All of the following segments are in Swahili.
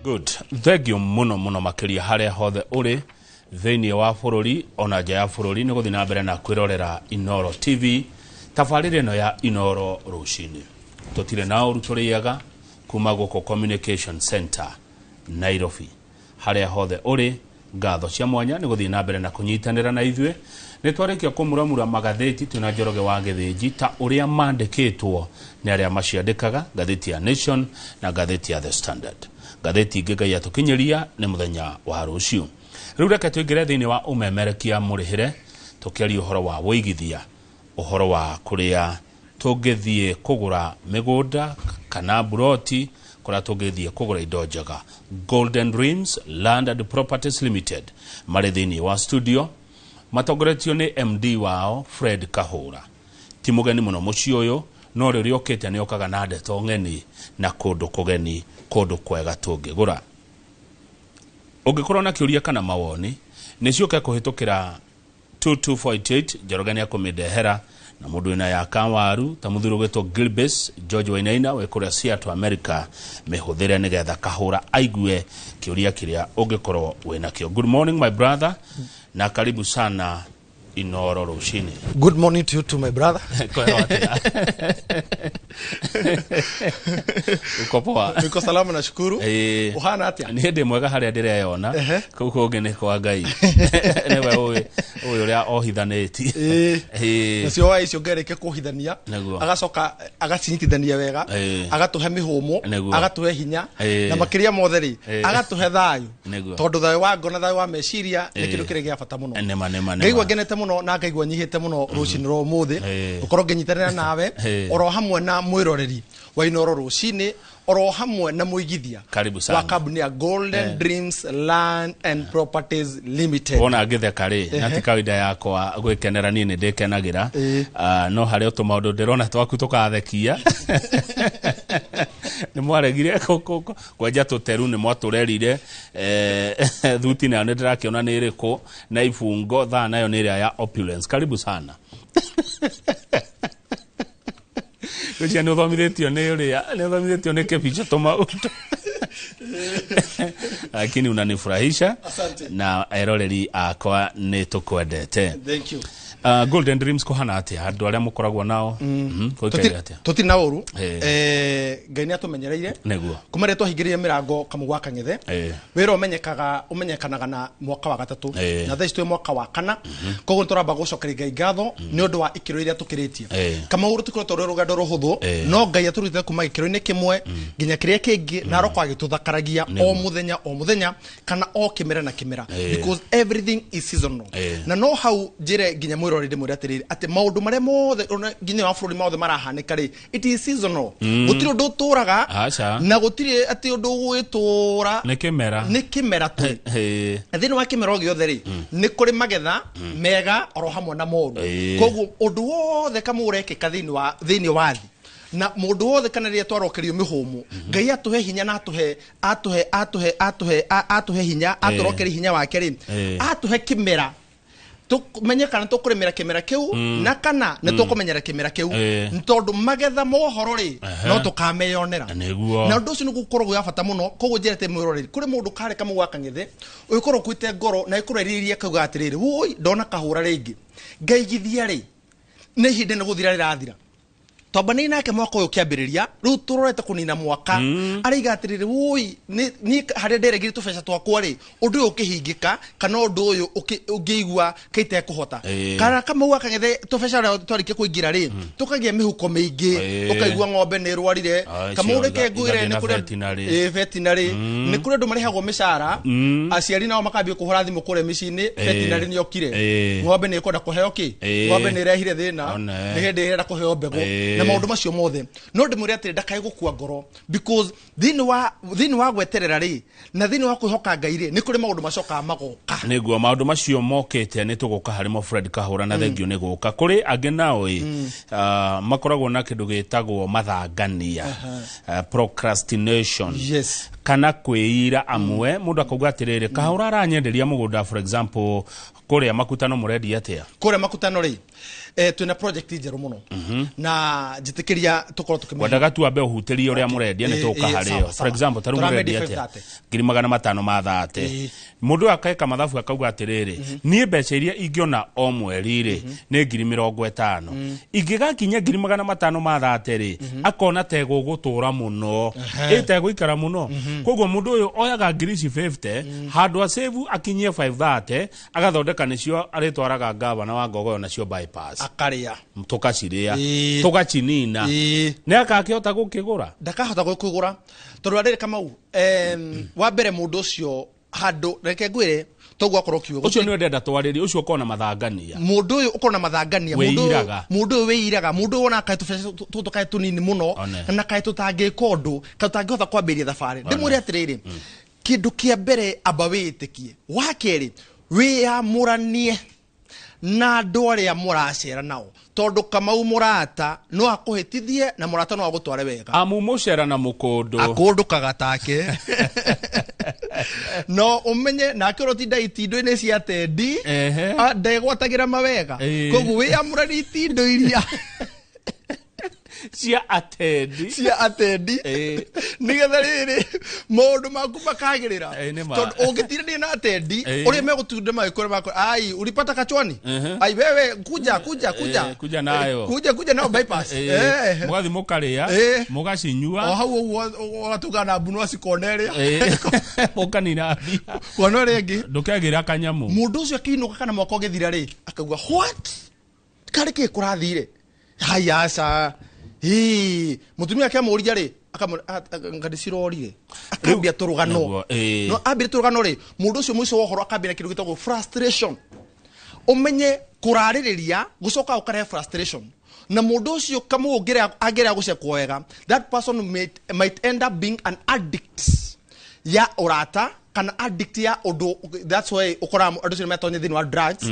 Good. Thegio muno makiria haria hothe uri thiini wa bururi ona nja ya bururi ni guthina mbere na kwirorera Inoro TV. Tabarire no ya Inoro rucini. Tutire na uruturiaga kuma guko Communication Center Nairobi. Haria hothe uri ngatho cia mwanya ni guthina mbere na kunyitanira na ithwe. Ni twarekia kumuramura magatheti tuna Njoroge wa Githiji ta uria mandikitwo ni aria maciandikaga gatheti ya Nation na gatheti ya The Standard. Gatheti ngigai atukinyeria ni muthenya wa rucio. Riu reke tuingire thiini wa umemerekia murihire tukiaria uhoro wa woigithia, uhoro wa kuria tungithie kugura migunda kana buroti, kuria tungithie kugura indo njega. Golden Dreams Land and Properties Limited mari thiini wa studio matongoretio ni MD wao Fred Kahura. Timugeni muno muci uyu no riri okete ni okaga na ndeto ngeni na kundu kugeni kundu kwega tungigura. Ungikorwo na kiuria kana mawoni ni cioke kuhitukira 2248 Njoroge ni akumidehera na mundu ina ya Kawaru ta muthuru gwetwo Gilbes George Wainaina we kuria Seattle America mihuthire nigetha Kahura aigue kiuria kiria ungikorwo wina kio. Good morning my brother na karibu sana Inoro rucini. Good morning to you too, my brother. Uko poa? Niko salama na shukuru. Uhana atia? Ni ndi mwega haria ndireona. Kuko ngene kwa Ngai. Newe uyu ria ohithaneti. Nacio wa icio ngereke kuhithania. Agacoka agacinyitithania wega. Agatuhe mihumo, agatuhe hinya na makiria mothe ri. Agatuhe thayu. Tondu thayu wa ngona thayu wa meciria ni kindu kire gia bata muno. Ngaigua ngenete muno na ngaigua nyihite muno rucini ro muthi ukorwo nginyitanira nawe oro hamwe na mwiroreri wa Inoro rucini oro hamwe na muigithia wa kambuni ya Golden Dreams Land and Properties Limited. Ona ngitheka ri nati kawida yakwa gwikenera ni ndikenagira no hari utuma undu ndirona twaku tukathekia ni mwaregire kwanja tuteru ni mwaturerire thuti na ndirakiona ni iriku na ifungo tha nayo ni ria ya opulence. Karibu sana. Kuja no domithetio ni uria no domithetio ni kepicha toma uto. Lakini unanifurahisha na eroreri akwa ni tukwendete. Thank you. Golden Dreams ko hana atia andu aria mukoragwo nao tuti na uru Ngai ni atumenyereire neguo kumare twahingirie mirango kamugwa kangithe wira umenyekanaga na mwaka wa gatatu na thaici twi mwaka wa kana koguo turamba gucokeria Ngai ngatho ni undu wa ikiro iria tukiritie kama uru tukiro tore rugando ruhuthu no Ngai aturutite kuma ikiro-ini kimwe nginya kiria kingi na roko agituthakaragia o muthenya kana o kimera na kimera because everything is seasonal na no how jire nginya mwiroreri mwira atiriri ati maundu mare mothe nginya wa bururi mothe marahanika ri it is seasonal gutiri undu turaga na gutiri ati undu gwitura ni kimera tu thini wa kimera giothe ri ni kuri magetha mega oro hamwe na maundu koguo undu wothe kama urekika thini wa thi na mundu wothe kana ria twarokerio mihumu Ngai atuhe hinya na atuhe hinya aturokeria hinya wake ri atuhe kimera tumenyekana tukuremera kimera kiu na kana ne tukumenyera kimera kiu ntondu magetha mohoro ri no tukameyonera na ndu ucio gukorwo ya bata muno koguo njerete mwiroreri kuri mundu kare kama gwaka ngithe uikorwo kwite ngoro na ikureriria kauga atiriri woi ndona Kahura ringi ngaigithia ri ni hinde ne guthira rirathira tobani nake mwaka uyu kiambiriria riu turorete kunina mwaka ariga atiriri woi ni hare nderegire tubesha twakwa ri undu uyu ukihingika kana undu uyu ungiigua kaite kuhota kana kama gwaka ngithe tubesha twarike kuingira ri tukagia mihuko mingi ukaigua ng'ombe ni rwarire kama ureke nguire ni kuri veterinary ni kuri andu marihagwo mishara aciari nao makambia kuhura thimu kure micini veterinary ni okire ng'ombe ni ikwenda kuheo ki ng'ombe ni irehire thina ni hindi irenda kuheo mbegu na maundu macio mothe no ndimuri ati ndakai gukua ngoro because thini wa gweterera ri na thini wa kwihoka Ngai ri ni kuri maundu macoka magoka niguo maundu macio mokete ni tuguka harimo Fred Kahura na thengio ni guka kuri angi nao makoragwo na kindu gitagwo mathangania procrastination kana kwĩira amwe mundu akauga atiriri kahura aranyenderia mugunda for example kuria makutano muredi atia kuria makutano ri twina project njeru muno na njitikiria tukoro tukimenya wadaga tu abe uhutirie uria muredia ni tuka hario for example taru muredia atia 530 mundu akaeka mathabu akauga atiriri nie mbeca iria ingiona o mweri ri ni 50 ingigakinya 530 ri akona tego gutura muno itego ikara muno koguo mundu uyu oyaga 50 handu a save akinyie 530 agathondeka nicio aritwaraga gavana wa Ngogoyo nacio bypass akaria tukaciria tugacinina ne akakihota gukigura ndakahota gukigura tondu arire Kamau wa mbere mundu ucio handu reke ngwire togwa korokiwe ucio ni ndenda twariri ucio ukona mathangania mundu uyu ukona mathangania mundu weiraga mundu wona kai tutu kai tunini muno na kai tutangika undu kai tutangihota kwambiria thabari ndimwire atiriri kindu kia mbere amba witikie wa keri wiyamuranie na andu aria muracera nao tondu Kamau murata no akuhitithie na murata no agutware wega amumucera na mukundu akundukaga take no umenye na akirotinda itindu-ini cia tendi ndegwatagira mawega koguo wiyamuranie itindu iria cia atendi nigetha riri maundu maku makagirira tondu ungitirania na atendi uria megutunda magikore makore ai ulipata kachwani ai wewe kuja nayo bypass mugathi mukaria mugacinyua hau ugatugana bunu acikoneria mukanina bia kuona ringi ndukagira kanyamu mundu ucio akiinuka kana mwaka ugithira ri akauga what kari ki kurathire haya asa mutumia akiamuria ri ngadicirorire akambia turugano no ambire turugano ri mundu ucio mwico wohoro akambira kindu gitagwo frustration umenye kuraririria gucoka ukare frustration na mundu ucio kama agira gucekwo wega that person might end up being an addict ya urata kana addict ya odo that's why ukora andu cire metonye thini wa drugs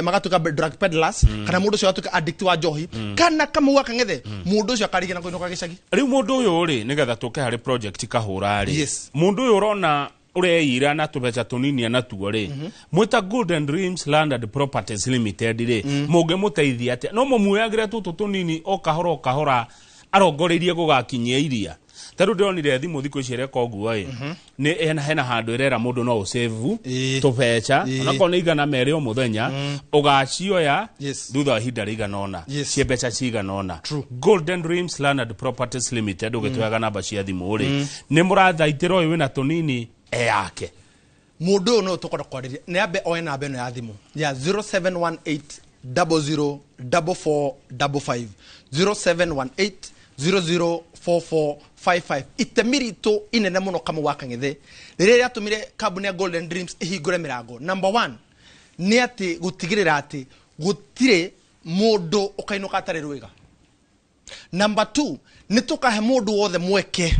magatuka drug peddlers kana mundu cio atuka addict wa njohi kana kama waka ngethe mundu cio akarigina kuinuka gicagi riu mundu uyu ri nigetha tuke hari project kahura ri mundu uyu urona ureira na tubeca tunini na tuo ri mwita Golden Dreams Land and Properties Limited ri muge muteithia atia no mumuyagira tutu tunini o kahora arongoreirie gugakinyia iria taru ndonire thimu thiku icire koguo ni hena handu irera mundu no save tubeca onako ni igana mere o muthenya ugacioya thutha wa hinda rigana ona cie beca cigana ona Golden Dreams Land and Properties Limited ugitwaga namba cia thimu ri ni murathaitira uyu wina tunini yake mundu no tukora kwariria ni ambe oe namba eno ya thimu ya 0718 004455 0718 004455 itemirito inene muno kama wakangithe riria atumire kambuni ya Golden Dreams ihingure mirango number 1 ni ati gutigirira ati gutire mundu ukainuka atari rwega number 2 ni tukahe mundu wothe mweke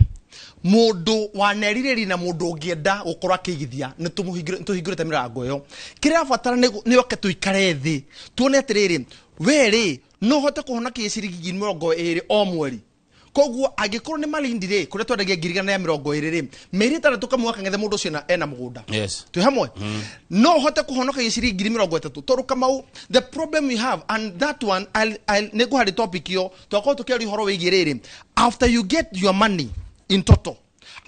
mundu waneririri na mundu ungienda gukorwa akigithia ni tuhingurite mirango yo kiria fatara ni oke tuikare thi tuone atiriri weri no hote kuhona kiciringi 20 o mweri koguo agikorwo ni malindire kuria twendagia 120 meri 3 tukamwaka ngethe mundu ucio ena mugunda tu hamwe no hote kuhonoka giciringi 30 toru Kamau the problem we have and that one I'll nego hari topic yo twako tukeri horo wigiriri after you get your money in total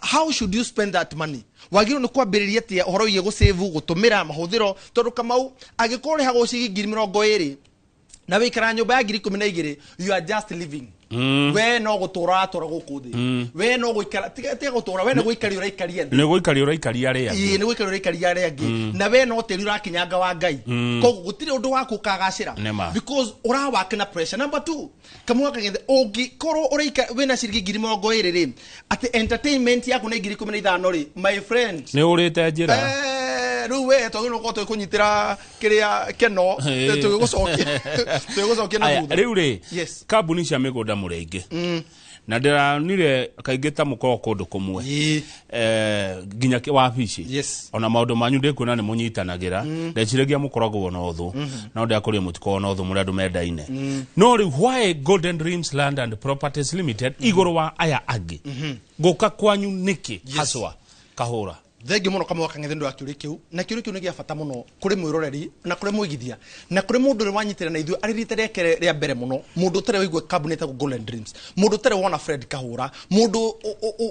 how should you spend that money wagiro ni kwambiriria tia horo ye go save gutumira mahuthiro toru Kamau agikorwo hago ciringi 20 na wikara nyumba ya 12 you are just living we no gutura guku thi we no guikara tige gutura we no guikari uraikaria thi ni guikari uraikaria aria ni guikari uraikaria aria angi na we no teri urakinyanga wa Ngai koguo gutire undu waku kagacira because ura wake na pressure number 2 kama wakangethe ogi koro uraika we na ciringi 20 ri ati entertainment yaku na 15 ri my friend ni urite njira ruwe togino ko to kunyitira kiria keno tugucokia na thutha riu ri kambuni cia migunda murenge na ndiranire kaingita mukoro kundu kumwe ginya wabici ona maundu manyu ndikuona ni munyitanagira ndeciragia mukoragwo na uthu na ndiakuria mutiko na uthu muri andu mendaine no ri why Golden Dreams Land and Properties Limited iguru wa aya angi guka kwanyu niki haswa kahura thengi muno kamwe kangethe ndo akiuri kiu na kiuri kiu ni gia bata muno kuri mwiroreri na kuri mwigithia na kuri mundu ri wanyitira na ithu ari rite reke ria mbere muno mundu tare wigwe cabinet ya Golden Dreams mundu tare wona Fred Kahura mundu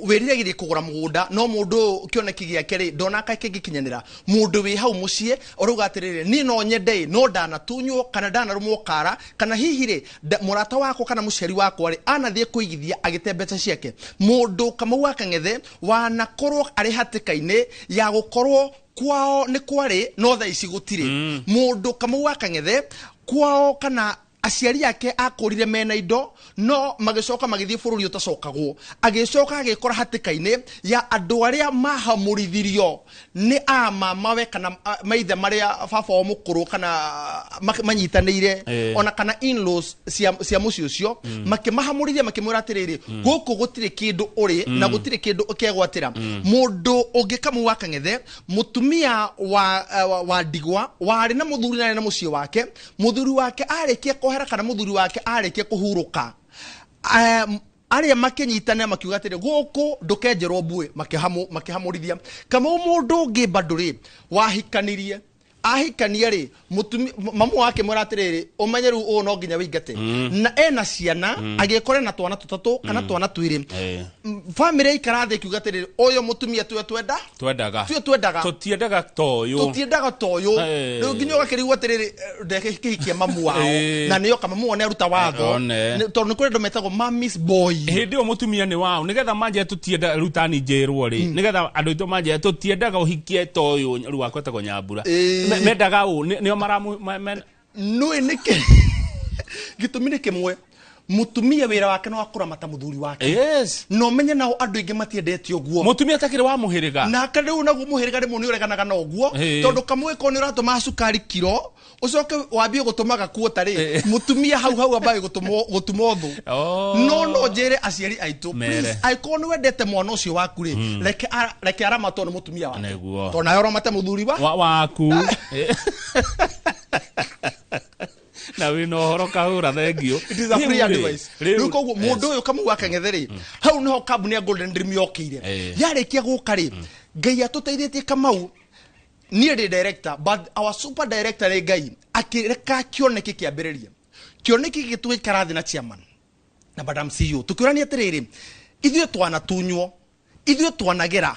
wiriragirie kugura mugunda no mundu kioneki giake ri ndona ka kingikinyanira mundu wi hau mucie oruga atiriri ni no nyende no ndana tunyo kana ndana rumwo kara kana hihi ri murata wako kana muciari wako ri anathie kuigithia agite mbeca ciake mundu kamau akangethe wanakorwo ari hatikaine ya gukorwo kwao ni kwari no tha ici gutire mundu kamau akangethe kwao kana aciari yake akorire mena indo no magicoka magithie bururi utacokagwo agicoka agikora hatikaine ya andu aria mahamurithirio ni mamawe kana maithe maria baba o mukuru kana manyitanire ona kana in-laws cia muci ucio makimahamurithia makimwira atiriri guku gutire kindu uri na gutire kindu ukegwatira mundu ungikamu wakangethe mutumia wa ndigwa wari na muthuri na mucie wake muthuri wake arikie kohera kana muthuri wake arikie kuhuruka aria makinyitana makiuga atiri guku ndukenjerwo mbue makihamurithia kama mundu ungi banduri wahikanirie ahikania ri mamu wake mwiratiriri umenyeru u no nginya wingate na ena ciana agikore na twana tutatu kana twana twiri family ikarathi kiuga atiri uyo mutumia twendaga tutiendaga toyo riu nginya ugakirigwa atiriri ndekihikia mamu wao na niyo kama mamu one aruta watho tondu kuri ndometagwo mammy's boy hindi o mutumia ni wao nigetha manje tutienda rutani njerwo ri nigetha andu itu manje tutiendaga uhikie toyo ru wakweta go nyambura mendaga u nio maramu no enike gitumire kimwe mutumia wira wake no akura mata muthuri wake no menye nao andu ingi matiendete oguo mutumia takire wa muhiriga na kariu naguo muhiriga rimwe ni ureganaga na oguo tondu kamwe ko ni uratuma cukari kiro ucoke wambie gutumaga kuotari mutumia hau ambaye gutuma thu no njere aciari aitu please aiko ni wendete mwana ucio waku ri reke aramato ni mutumia wake to na yoro mata muthuri waku na wino horo kahura thengio it is a free advice ruko mundu uyu kamu wakangetheri hau niho kabuni ya Golden Dream yokire yarikia gukari ngai atuteithietie kamau ni director but our super director ni ngai akireka kioneki kiambiriria kioneki gitwe karathi na chairman na madam CEO tukirani atiriri ithuĩ twana tunywo ithuĩ twanagera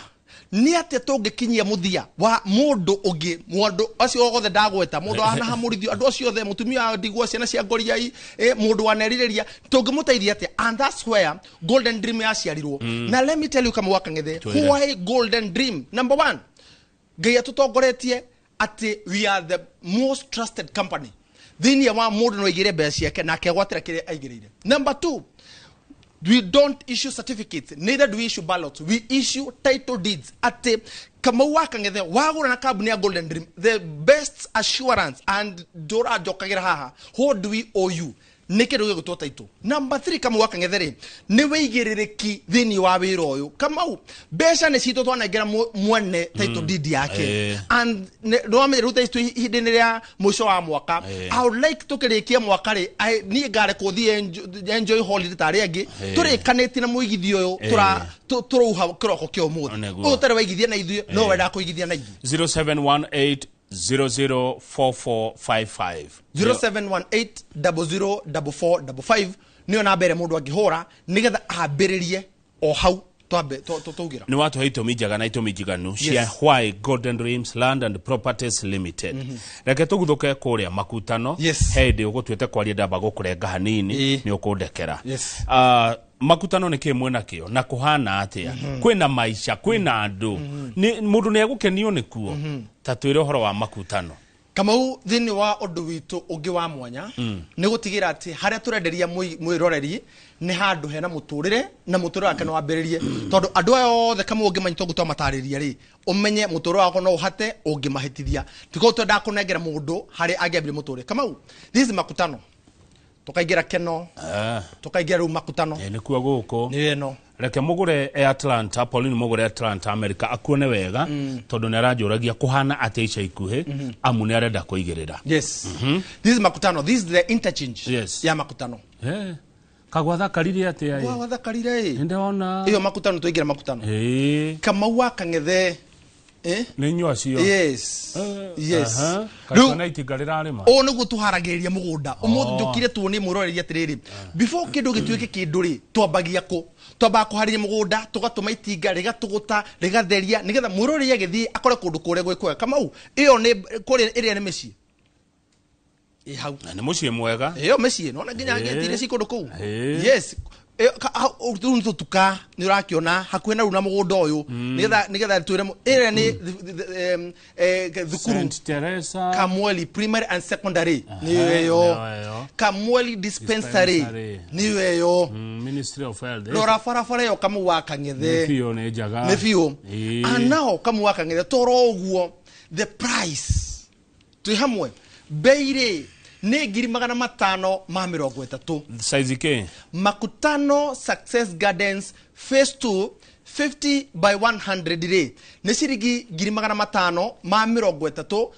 ni ate tungikinyia muthia wa mundu ungi mundu acio gothe ndagweta mundu ana hamurithio andu acio othe mutumia ndigwa ciana cia ngoriai mundu waneririria tungimuteithia ate and that's where Golden Dream yaciarirwo na let me tell you kama wakang'ethe why Golden Dream number 1 ngai atutongoretie ati we are the most trusted company thini wa mundu no igire mbeca ciake na akegwatira kire aigirire number 2 we don't issue certificates, neither do we issue ballots. We issue title deeds. Ate kama wakang'ethe wagura na kabuni ya Golden Dream, the best assurance and dora jokagira haha. What do we owe you? Nike nduge gutwa title. Number 3 kama wakang'ethe ri ni wigiririki thini wa wira uyu kama besha ne cito twanengera mwene title deed yake and no ame ruta istu hidini ria mwisho wa mwaka I would like tukirikia mwaka ri ni ngare kuthi enjoy holiday tari angi turikaniti na muigithio uyu turuha kiroko kio muthi utare waigithia na ithuĩ no wenda kuigithia na ithuĩ 0718 004455 0718004455 niyo na mbere mundu angihora nigetha ambiririe o hau tugira ni watu haito mijaga na ito mijiganu cia why Golden Dreams Land and Properties Limited reke tuguthuke kuria makutano hedi ugutwete kwaria ndamba gukurenga hanini ni ukundekera makutano ni kimwe nakio na kuhana atia kwina maisha kwina andu ni mundu ne gukenio nikuo tatwire horo wa makutano kamau thini wa undu witu ungi wa mwanya ni gutigira ati haria turenderia mwiroreri ni handu hena muturire na muturire wake no wambiririe tondu andu ayo othe kama ungi manyi togutwa matariria ri umenye muturire wako no uhate ungi mahitithia tiko twenda kunengera mundu hari angiambire muturire kamau this makutano tukaingira keno tukaingira ru makutano ni kuwa guko ni eno reke mugure Atlanta Pauline mugure Atlanta America akuone wega tondu ne arajuragia kuhana ateisha ikuhe amu ne arenda kuigirira this is makutano this is the interchange ya makutano kagwatha karire atia wa watha karire ende ona iyo makutano tuingira makutano Kamau wa Kang'ethe ni nyua cio yes yes kana itigarira arima o niguo tuharagiria mugunda umuthi njukire tuone muroreria atiriri before kindu gituike kindu ri twambagia ku twamba kuhariria mugunda tugatuma itinga rigatuguta rigatheria nigetha muroreria githii akore kundu kure gwikwa Kamau iyo ni kuri iria ni micii hau ni mucii mwega iyo micii no nginya ngetire cikundu ku yes tuka ni urakiona hakuhe na runa mugunda uyu nigetha twire area ni thukuru St Teresa Kamweli primary and secondary ni weyo Kamweli dispensary ni weyo Ministry of Health lora farafara yo Kamau wa Kang'ethe fio ne jaga ne fio anao Kamau wa Kang'ethe toro uguo the price tu hamwe beire ne 530 size ke Makutano Success Gardens phase 2 50 by 100 re ne cirigi 530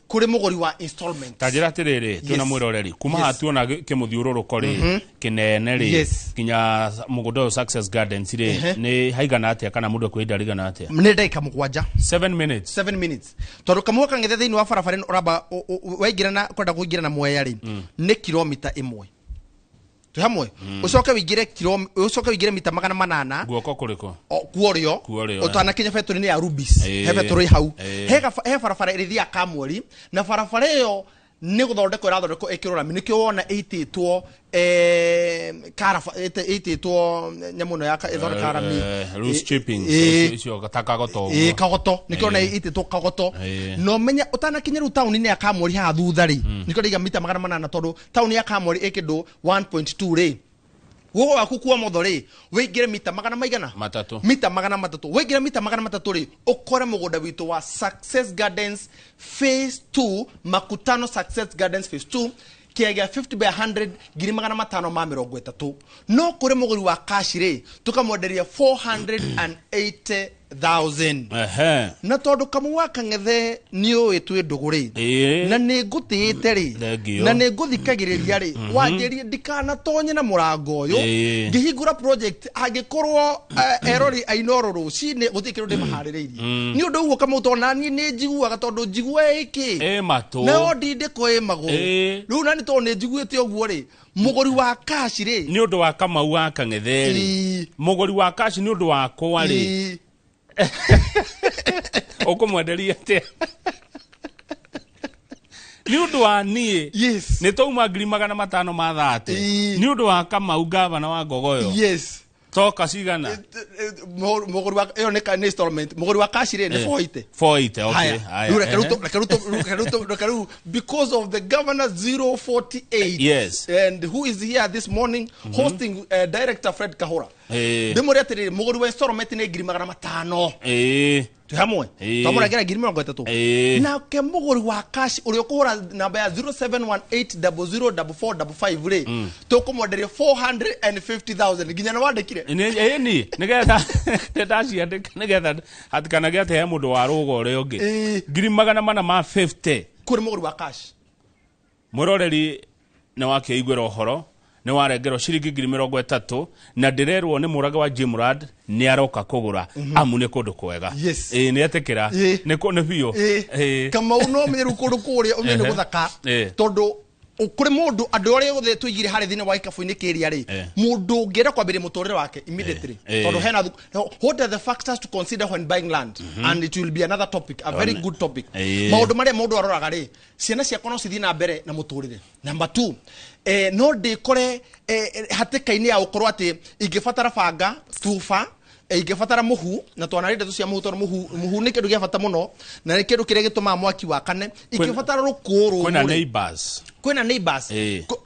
kuri mugori wa installment tajira tiriri tuna mwiroreri kuma hatuona kimuthiururuko ri kinene ri kinya mugundo Success Gardens ri ni haigana atia kana mundu kwenda rigana atia ne ndaika mugwanja 7 minutes tondu Kamau Kang'ethe thiini wa barabara uramba waingirana kwenda kuingirana Mwea ri ni kilomita 1 tu hamwe ucoke wingire mita 800 guoko kuriko kuorio utana kinya factory ni ya Rubis he factory hau he barabara irithia Kamweli na barabara iyo ni guthondeko irathondeko ikirora nikio wona 88 88 nyamuno ya ithondeka rami loose chipping icio gataka goto kagoto nikio na 88 kagoto no menya utana kinya ru town ni ya Kamweli ha thutha ri nikio diga mita 800 tondu town ya Kamweli ikindu 1.2 ri wogo waku kwa mothori wingire mita 300 mita 300 wingire mita 300 ri ukore mugunda witu wa Success Gardens phase 2 Makutano Success Gardens phase 2 kiaga 50 by 100 530 no kure muguri wa cash ri tukamwenderia 480,000 na tondu Kamau wa Kang'ethe ni uitwe nduguri na ni ngutite ri na ni nguthikagiriria ri wanjerie ndikana tonye na murango uyu ngihingura project agikorwo erori ainoro rucine guthikiru ndi mahaririirie ni undu uguo Kamau tona ni njiguaga tondu njigwe iki matu no ndinde ko magu riu nani tondu ni njiguite uguo ri mugori wa cash ri ni undu wa Kamau wa Kang'ethe ri mugori wa cash ni undu wa kwa ri ukumwenderia atia ni undu wa nie ni touma 530 ni undu wa Kamau gavana wa Ngogoyo toka cigana mugori wa iyo ni installment mugori wa cash ri ni 480 okay rekaru because of the governor 048 and who is here this morning hosting director Fred Kahura demore atiri mugori wa installment ni 500 tu hamwe tamura gira 330 na ke mugori wa cash uri okuhura namba ya 0718004455 ri tukumwenderia 450,000 ginya na wandikire ni nigetha ndaciandika nigetha hatikana gete he mundu wa rugo uri ungi 550 kuri mugori wa cash muroreri na wakeigwira uhoro ni warengerwo ciringi 30 na ndirerwo ni muraga wa Jimrad ni aroka kugura amu ni kundu kwega ni atekera ni ko ne bio Kamau no meru kundu kuria umene guthaka tondu ukuri mundu andu aria guthe tuigire hari thine wa ikafu-ini kiria ri mundu ngira kwambire mutorire wake immediately tondu hena what are the factors to consider when buying land and it will be another topic, a very good topic. Maundu maria mundu aroraga ri ciana ciakwa no cithii na mbere na muturire. Number 2 no ndikore hatikaini ya ukorwo ati ingibatara banga tufa ingibatara muhu na twana rinde tucia muhu tondu muhu ni kindu gia bata muno na ni kindu kiria gituma mwaki wakane ingibatara rukuru kwina neighbors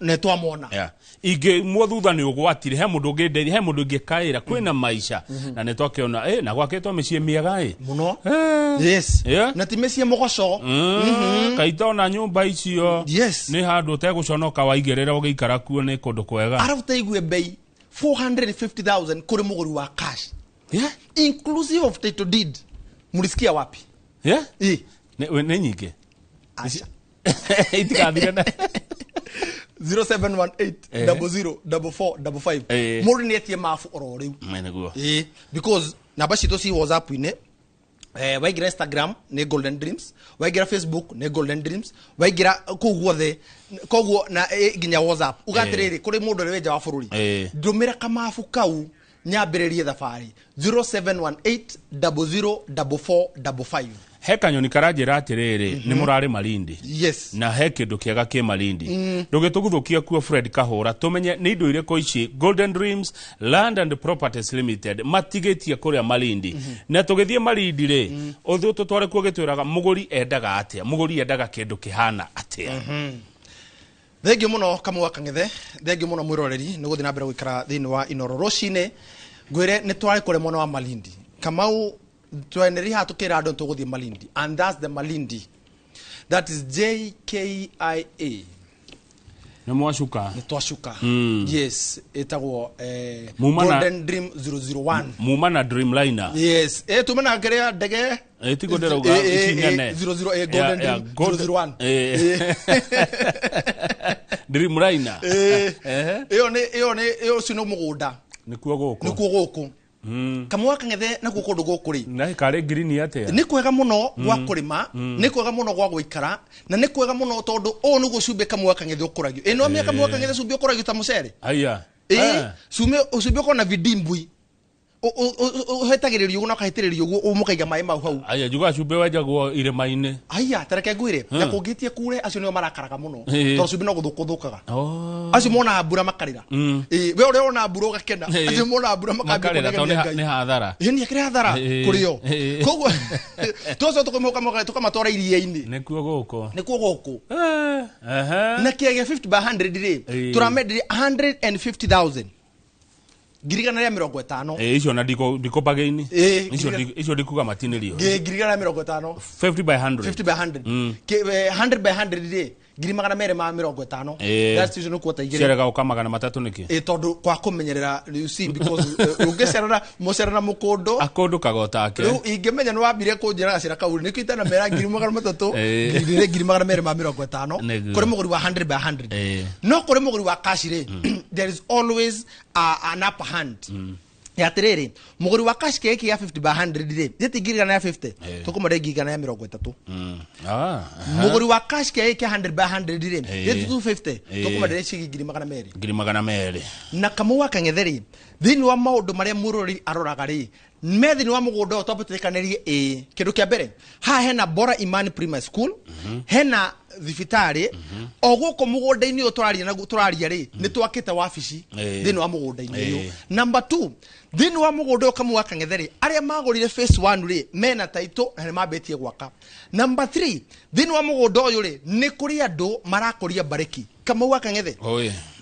ne twamona ige muthutha ni ugwatire he mundu ngenderia he mundu ngikaira kwina maisha na ne twakiona na gwaketwo micie miega muno na timecie mugoco kaitona nyumba icio ni handu teguconoka waigerera ugiikara kuo ni kundu kwega arafuta igwe bei 450,000 kuri muguri wa cash inclusive of title deed. Mulisikia wapi? Ne nyingi acha itikathire na 0718 004455 mundu ni etie mafu oro riu because namba cito si WhatsApp ine waigira Instagram ni Golden Dreams, waigira Facebook ni Golden Dreams, waigira kuguothe koguo na ginya WhatsApp ugatiriri kuri mundu ri wenja wa bururi ndumira kamafu kau nyambiririe thabari 0718 004455 he kanyoni karanjira atiriri ni murari Malindi yes na he kindu kiega ki Malindi ndugituguthukia kuo Fred Kahura tumenye ni indo ire ko ici Golden Dreams Land and Properties Limited matigetie kuria Malindi na tugithie Malindi ri uthu tutware kuo gitwiraga muguri endaga atia muguri endaga kindu kihana atia Thank you muno Kamau Kang'ethe thank you muno mwiroreri niguthi na mbere gwikara thini wa Inoro Rucine ngwire ni twari kure mwana wa Malindi Kamau tweneri hatukira andu tuguthie Malindi and that's the Malindi that is JKIA ni mwashuka ni twashuka yes etagwo Golden Dream 001 mumana Dreamliner yes tumena gerea ndege tigo nderuga ici nene 00 Golden Dream 001 Dreamliner iyo sino mugunda nikuo guku Kamau Kang'ethe na gukundu guku ri na kare green atia ni kwega muno gwa kurima ni kwega muno gwa guikara na ni kwega muno tondu o nugo cumbe Kamau Kang'ethe ukuragio eno mia Kamau Kang'ethe cumbe ukuragio ta mucere aya cumbe kona vidimbui hetagiririo na kahitiririo umukaiga mai mau hau aya juga cumbe wajagwo ire maine aya tareke ngwire na kungitie kure acio nio marakaraga muno to cumbe no guthukuthukaga acio mona mbura makarira we ore ona mbura ugakena acio mona mbura makarira to ni hathara ni akire hathara kurio koguo tozo tukamatwara iria-ini nikuo guku na kiage 50 by 100 ri turamendire 150,000 girigana ya 50 icio na ndiko bagaini icio ndikuga matinirio girigana ya 50 50 by 100 100 by 100 ri girimagana mere ma 50 that's usually no kwota igire serega ukamagana matatu niki tondu kwa kumenyerera you see because ungecerera mucerera mukondo akondo kagotake ingemenya no wambire kunjira gacira kauri nikitana mera girimagana matatu girimagana mere ma 50 kuri muguri wa 100 by 100 no kuri muguri wa cash ri there is always an upper hand yatiriri muguri wa cash keke ya 50 by 100 ri yetigirigana ya 50 tukumare gigana ya 30 muguri wa cash keke 100 by 100 ri yetu 250 tukumare girimagana mere na Kamau Kang'ethe ri thini wa maundu maria murori aroraga ri methini wa mugunda o twapitikaniriye kindu kia mbere ha hena Bora Imani Primary School hena thibitari o guko mugunda-ini o turaria ri ni twakite wabici thini wa mugunda-ini uyu number 2 thini wa mugunda o Kamau Kang'ethe ri aria magurire phase 1 ri mena taito na mambetie gwaka number 3 thini wa mugunda uyu ri ni kuri andu marakoria bareki Kamau Kang'ethe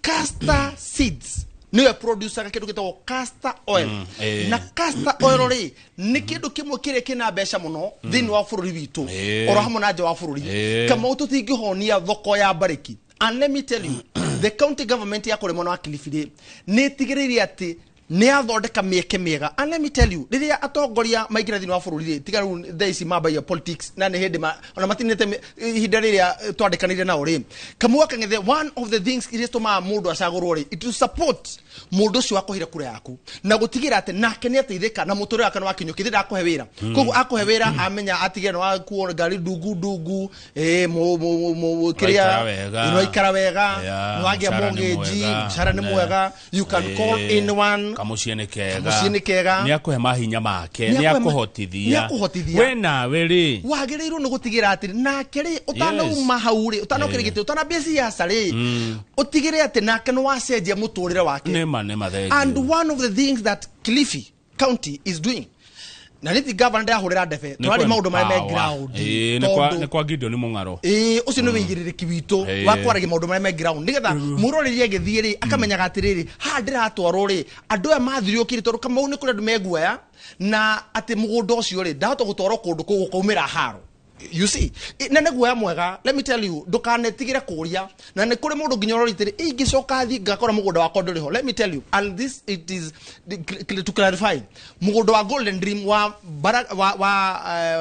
castor seeds niwe producer kindu gitagwo castor oil na castor oil ri ni kindu kimwe kire kina mbeca muno thini wa bururi witu oro hamwe na nja wa bururi Kamau tutingihonia thoko ya bareki and let me tell you the county government ya kure mono wa Kilifi ri ni tigiriria ati ni athondeka mieke miega and let me tell you riria atongoria maigira thini wa bururi ri tigaru daisi maba ya politics na ni hindi ona matinete hinda riria twandikanire na ori Kamau Kang'ethe one of the things is to ma mundu acagurwo ri it to support mundu cio akohira kure yaku na gutigira ati nake ni ateithika na muture wake no wakinyukithi ndakuhe wira koguo akuhe wira amenya atige no akuona ngari ndungu kiria ino ikara wega no agia mortgage cara ni mwega you can call in one kamuciene kega ni akuhe mahinya make ni akuhotithia we nawe ri wagirirwo ni gutigira ati nake ri utanauma hauri utanokirigite utanabesi ya sare utigire ati nake no wacenjia muturire wake and one of the things that Kilifi County is doing na niti governor ahurira ndefe twari maundu mari me ground ne kwa Gideon Mung'aro ucio ni wigiririki witu wa kwaragi maundu mari me ground nigetha muroririe githie ri akamenya gatiriri ha ndiratwarwo ri andu aya mathirio kiri tondu Kamau ni kuri andu meguaya na ati mugunda ucio ri ndahota gutwarwo kundu kugukaumira haro you see na neguoya mwega let me tell you ndukanetigire kuria na ne kuri mundu nginyororite ingicoka thi ngakora mugunda wa kondo riho let me tell you and this it is to clarify mugunda wa Golden Dream wa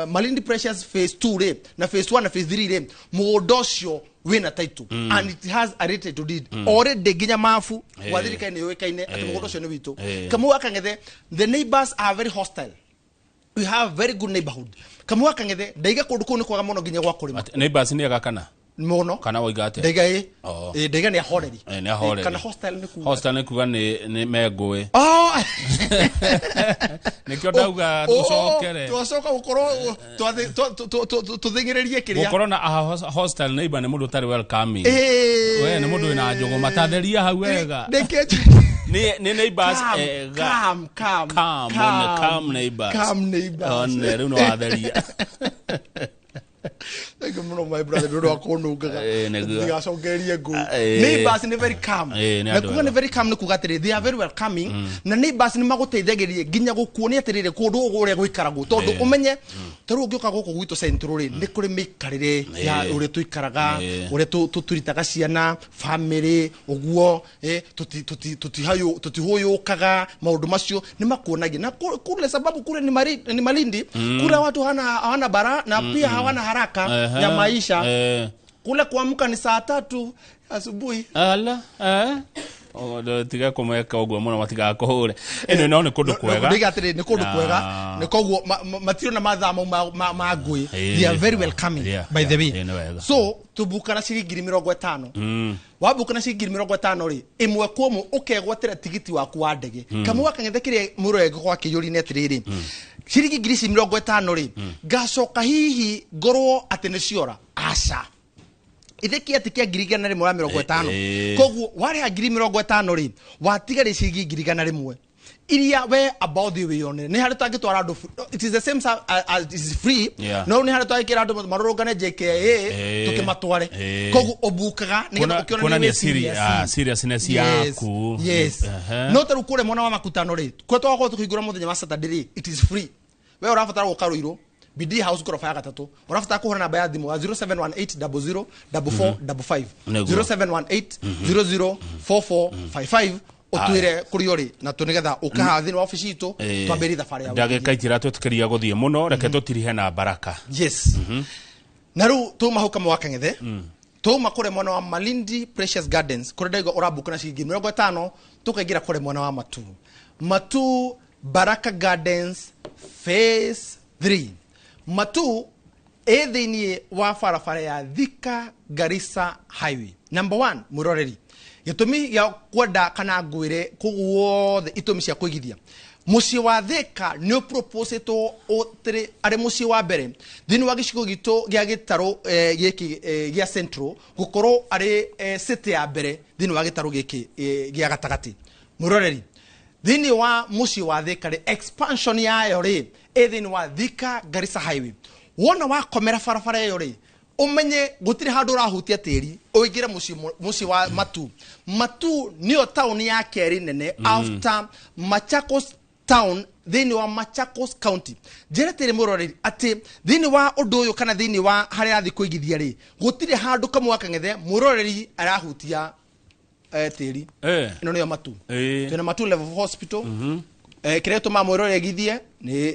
Malindi Precious phase 2 re na phase 1 na phase 3 re mugunda ucio wina title and it has a right to deed already ginya mafu wathirika ni yoikaine ati mugondo cio ni witu Kamau Akangethe the neighbors are very hostile. We have very good neighborhood. Kamau Akangethe ndaiga kundu kuu ni kwaga muno ginya gwa kurima neighbors ni agakana muno kana woigate ndaiga ni ahoreri ni ahoreri kana hostile ni kuga ni megwe nikyo ndauga tucoka gukorwo tuthingirerie kiria gukorwo na hostile neighbor ni mundu tari welcoming we ni mundu wina njogo matatheria hau wega ni neighbors calm neighbors riu no atheria Thank you, my brother. Do not call no gaga. Neighbors are very calm. Na very calm no kugatire. They are very welcoming. Na neighbors ni maguteithagirie ginya gukuonia atirire kundu ugure gwikarago tondu umenye taru ugioka guku gwitu central ni kuri mikarire ya ure tuikaraga ure tuturitaga ciana family uguo tutihuyukaga maundu macio ni makuonagia na kule sababu kule ni Malindi kule watu hawana bara na pia hawana haraka ya maisha kule kuamka ni saa 3 asubuhi tiga kumeka uguo muno matiga kuhure eno no ni kundu kwega ni kundu kwega ni koguo matiro na mathamo ma ngui they are very welcoming by the way so tubukana ciringi 50 wabukana ciringi 50 ri imwe kuomu ukegwatira tigiti waku wa ndege Kamau Akangethe kiria murego kwa kiyuri net riri ciringi 50 ri gacoka hihi ngorwo ati ni ciora aca itheki atikia 150 koguo wari ha 150 ri watigari ciringi 100 iria we about the way on ni hari tangitwara andu it is the same as it is free no ni hari twakira andu marorogane JKA tukimatware koguo obukaga nigetha ukiona ni seriousness yaku no taru kure mwana wa makutano ri kwe twako tukigura muthenya wa Saturday it is free we urafatara gukaruiro BD house gorofa ya gatatu urafatara kuhura namba ya thimu 0718004455 0718004455 otwire kuriori na tunigetha ukaha thini wa ofisi itu twambiri thafari ya ndagika itira twetikeria guthie muno reke tutirihe na baraka yes na ru tumahuka Kamau Akangethe tuma kure mwana wa Malindi Precious Gardens kure ndaigo urabuka na ciringi 50 tukaingira kure mwana wa Matu Baraka Gardens phase 3 Matu ethini wa farafara ya Thika Garissa Highway number 1 muroreri gitumi ya kwenda kana ngwire kuguothe itumi cia kuigithia muci wa Thika no propose to otre are muci wa mbere thini wa gicigo gitu gia gitaro giki gia central gukoro are city ya mbere thini wa gitaro giki gia gatagati muroreri thini wa muci wa Thika expansion yayo ri thini wa Thika Garissa Highway wona wa komera farafara yo ri umenye gutiri handu rahutia tiri oigira muci wa Matu niyo town ya keri nene after Machakos town thini wa Machakos County jeretere muroreri ati thini wa undu kana thini wa hari athi kuigithia ri gutiri handu Kamau Akangethe muroreri arahutia tiri ino niyo Matu tuna Matu level hospital kireto mamurore githie ni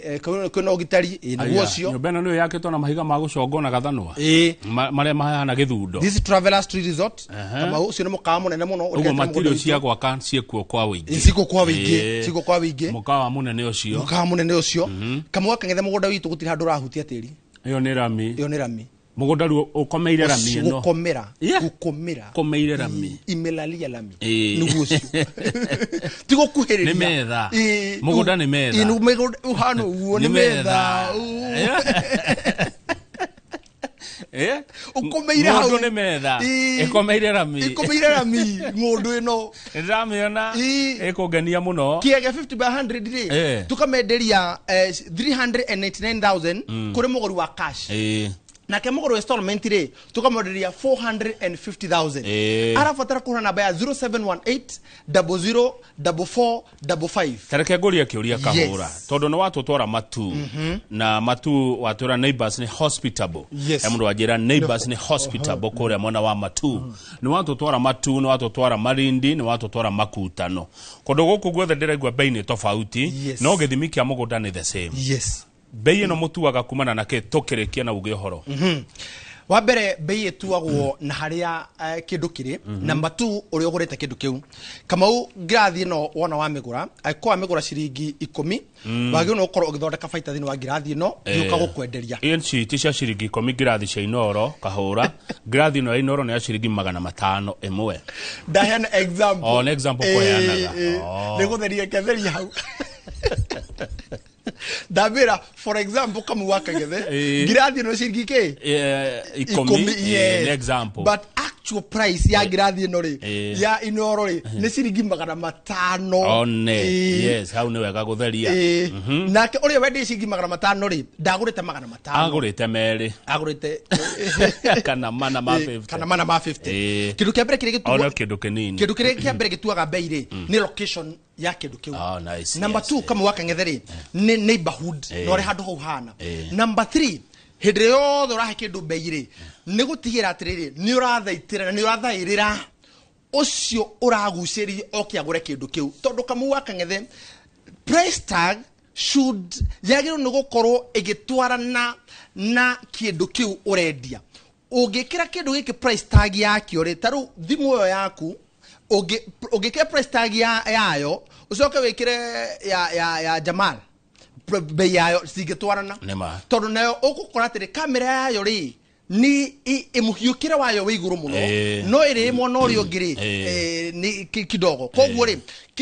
kuno gitari ni guocio nyobena no yake to na mahiga ma gucongo na gathanwa maria mahana githundo this Travelers Tree Resort kama ucio ni mukawa munene muno ugo material cia gwaka ciekuo kwa wingi siko kwa wingi mukawa munene ucio Kamau Akangethe mugunda witu gutiri handu rahutia tiri iyo ni rami mugunda ru ukomeire rami no gukomera rami imelalia rami nugucio tigo kuherera ni metha mugunda ni metha inu mugunda uhano uo ni metha ukomeire hau ni metha ikomeire rami mundu ino ndamiona ikungenia muno kiega 50 by 100 ri tukamenderia 389,000 kuri muguri wa cash na kemogoro installment ri tukamoderia 450,000 arafatara kuna namba ya 0718004455 tareke ngoria kiuria kahura tondu no watu twara Matu na Matu watwara neighbors ni hospitable mundu wajira neighbors ni hospitable kuria mwana wa Matu ni watu twara Matu ni watu twara Malindi ni watu twara Makutano kondu guku gwethe ndiraigwa bei ni tofauti no githimi kia mugunda ni the same bei no mutuaga kumana nake tukirikia na uge horo wa mbere bei etuagwo na haria kindu kiri number 2 uri ugurite kindu kiu Kamau ngirathi no wona wa migura aikwa migura ciringi 10 wagi no ukorwo ugithondeka baita thini wa ngirathi no yuka gukwenderia inchi tisha ciringi 10 ngirathi cia Inoro kahura ngirathi no ya Inoro no ya ciringi 500 imwe ndaheana example an example ko yana nigutheria ketheri hau Dabira, for example, come work again. Ngirathi no ciringi ke? 10 example. But actual price ya ngirathi no ri ya Inoro ri ni ciringi 500. One. Yes, how no wega gutheria. Nake uri wendi ciringi 500 ri ndagurite 500. Agurite meri. Agurite kana mana ma 50. Kana mana ma 50. Kindu kia mbere kire gitu. Ona kindu kinini. Kindu kire kia mbere gituaga bei ri ni location ya kindu kiu. Oh nice. Number 2 kama waka ngetheri ni neighborhood no ri handu hau hana. Number 3 hindre yothe urahe kindu bei ri ni gutigira atiriri ni urathaitira na ni urathairira ucio uraguciri okiagure kindu kiu tondu kama waka ngethe price tag should yagiro ni gukorwo igitwarana na kindu kiu urendia ugikira kindu giki price tag yakio ri taru thimu yo yaku ugikira price tag yayo ucoke wikire ya Jamal bei yayo sigitwarana tondu nayo ukukora atiri kamera yayo ri ni imuhiukira wayo wiguru muno no iri imwe no ri ongiri ni kidogo koguo ri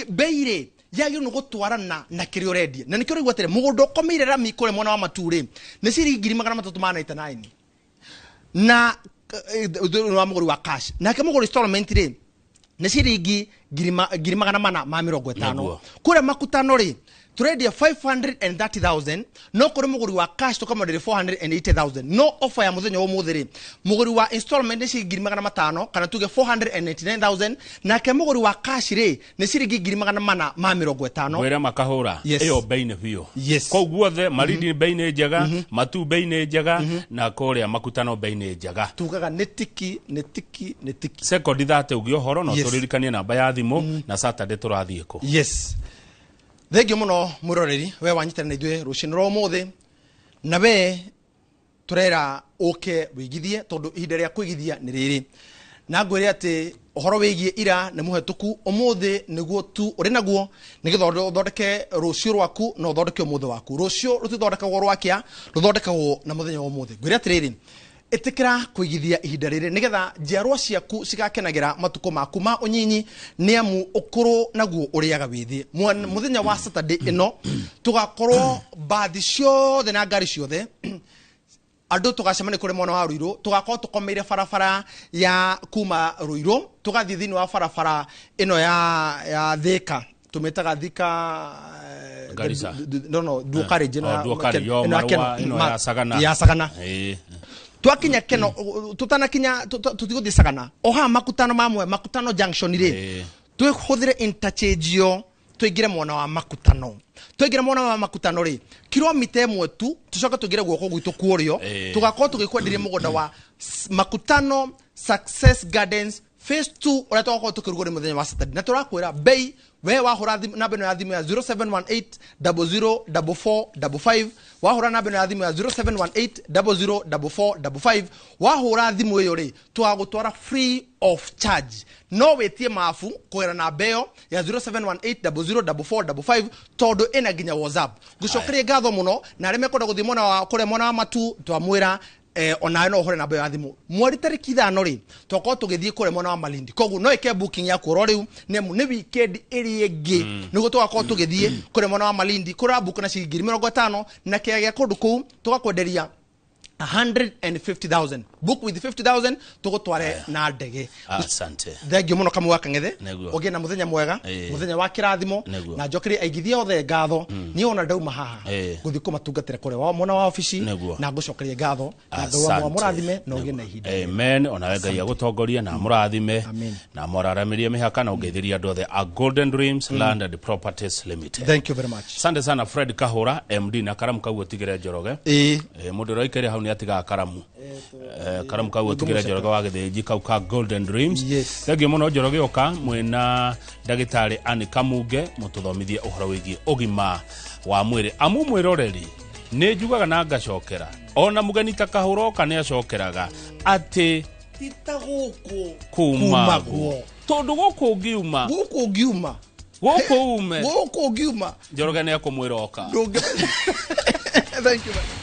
bei ri yagio no gutwarana na kiri urendia na nikyo rigwa atiri mugundo komire rami kure mwana wa mature ni ciringi 389 na wa muguri wa cash na ke muguri installment ri ni ciringi 450 kure makutano ri turendia 530,000 no kuri muguri wa cash tukamondere 480,000 no offer ya muthenya umuthiri muguri wa installment ni ciringi 500 kana tuge 499,000 na ke muguri wa cash ri ni ciringi 450 wera makahura iyo bei ne bio koguo the maridi bei ne njega matu bei ne njega na kuria makutano bei ne njega tugaga netiki second that ugio horo no turirikanie namba ya thimu na Saturday turathie ko Thengio muno muroreri we wanyitana na ithwe rucini ro muthi na we turera uke wigithie tondu ihinda ria kwigithia ni riri na ngwire ati uhoro wigie ira ni muhetuku umuthi niguo tu uri naguo ni githondeke rucio rwaku no thondeke umuthi waku rucio rutithondekagwo rwakia ruthondekagwo na muthenya wa umuthi ngwire ati riri itikira kwigithia ihinda riri nigetha njiarwa ciaku cigakenagira matuko maku ma unyinyi ni amu ukuru naguo uriaga withi muthenya wa Saturday ino tugakorwo bathi ciothe na ngari ciothe andu tugacemania kuri mwana wa Ruiru tugakorwo tukomeire barabara ya kuma Ruiru tugathie thini wa barabara ino ya Thika tumetaga Thika Garissa Duokari ya Sagana twakinya keno tutanakinya tutiguthie Sagana oha makutano mamwe makutano junction ri twihuthire interchange yo twigire mwana wa makutano ri kilomita imwe tu tucoka tugire guoko gwitu kuorio tugakorwo tugikwenderia mugunda wa Makutano Success Gardens phase 2 ora twakorwo tukirugura muthenya wa Saturday na turakwira bei we wahura namba ino ya thimu ya 0718004455 wahura namba ino ya thimu ya 0718004455 wahura thimu iyo ri twagutwara free of charge no wetie mafu kwera na beo ya 0718004455 tondu ina ginya WhatsApp gucokerie ngatho muno na rime kwenda guthie mwana wa kure mwana wa matu twamwira ona no hore na beo ya thimu mweri tariki 5 ri toko tugithie kure mwana wa Malindi kogu no ike booking ya kuro riu nemu ni weekend iri igi nigo twako tugithie kure mwana wa Malindi kura book na ciringi 50 na kiagia kundu ku tugakwenderia 150,000 book with 50,000 tugutware na ndege asante thengio muno kama waka ngethe ogie na muthenya mwega muthenya wa kirathimo na njokeri aigithia othe ngatho ni ona ndauma haha guthi kumatungatira kure wa mwana wa office na ngucokeria ngatho na ngawa murathime na ogie na ihinda amen ona wenga ya gutongoria na murathime na moraramirie mihaka na ugeithiria andu othe a Golden Dreams Land and Properties Limited. Thank you very much. Asante sana Fred Kahura MD na Karamu Kagwe Tigire Njoroge mundu roikere hau ni atiga Karamu Karamu Kagwe Tigire Njoroge wa githiji kau ka Golden Dreams. Thengio muno Njoroge oka mwena ndagitari Ani Kamuge mututhomithie uhoro wigie ugima wa mwiri amu mwiroreri nä njugaga na ngacokera ona mugeni ta Kahuroka nä acokeraga atä tita guku kuma guo tondu guku ngiuma guku ume Njoroge nä akå mwä ra oka thank you man.